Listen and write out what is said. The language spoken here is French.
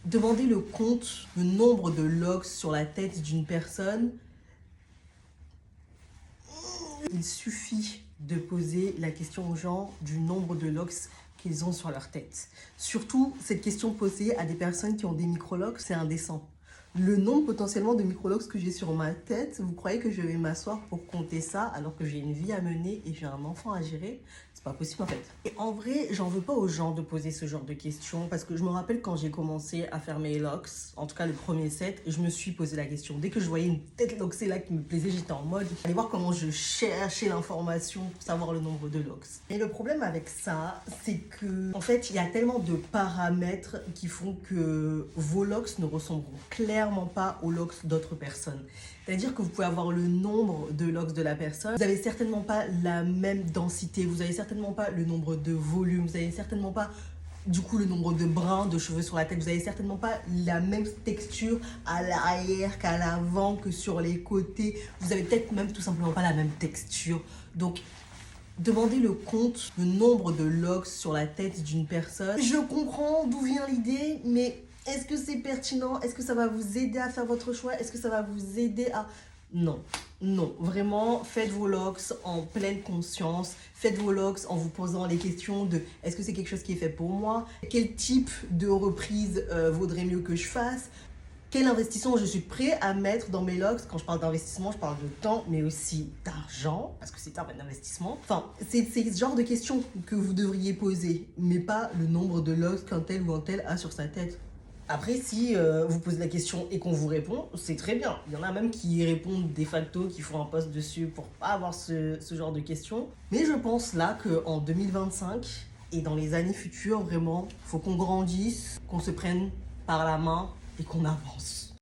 Demander le compte, le nombre de locks sur la tête d'une personne, il suffit de poser la question aux gens du nombre de locks qu'ils ont sur leur tête. Surtout, cette question posée à des personnes qui ont des micro-locks, c'est indécent. Le nombre potentiellement de micro-locks que j'ai sur ma tête, vous croyez que je vais m'asseoir pour compter ça alors que j'ai une vie à mener et j'ai un enfant à gérer? C'est pas possible en fait. Et en vrai, j'en veux pas aux gens de poser ce genre de questions parce que je me rappelle quand j'ai commencé à faire mes locks, en tout cas le premier set, je me suis posé la question. Dès que je voyais une tête locksée là qui me plaisait, j'étais en mode allez voir comment je cherchais l'information pour savoir le nombre de locks. Et le problème avec ça, c'est que en fait, il y a tellement de paramètres qui font que vos locks ne ressembleront clairement pas aux locks d'autres personnes. C'est-à-dire que vous pouvez avoir le nombre de locks de la personne, vous n'avez certainement pas la même densité, vous n'avez certainement pas le nombre de volumes, vous n'avez certainement pas du coup le nombre de brins de cheveux sur la tête, vous n'avez certainement pas la même texture à l'arrière qu'à l'avant, que sur les côtés, vous avez peut-être même tout simplement pas la même texture. Donc demandez le compte, le nombre de locks sur la tête d'une personne. Je comprends d'où vient l'idée, mais est-ce que c'est pertinent? Est-ce que ça va vous aider à faire votre choix? Est-ce que ça va vous aider à... Non, non, vraiment, faites vos locks en pleine conscience. Faites vos locks en vous posant les questions de est-ce que c'est quelque chose qui est fait pour moi? Quel type de reprise vaudrait mieux que je fasse? Quel investissement je suis prêt à mettre dans mes locks? Quand je parle d'investissement, je parle de temps, mais aussi d'argent, parce que c'est un investissement. Enfin, c'est ce genre de questions que vous devriez poser, mais pas le nombre de locks qu'un tel ou un tel a sur sa tête. Après, si vous posez la question et qu'on vous répond, c'est très bien. Il y en a même qui y répondent de facto, qui font un post dessus pour pas avoir ce genre de questions. Mais je pense là qu'en 2025 et dans les années futures, vraiment, faut qu'on grandisse, qu'on se prenne par la main et qu'on avance.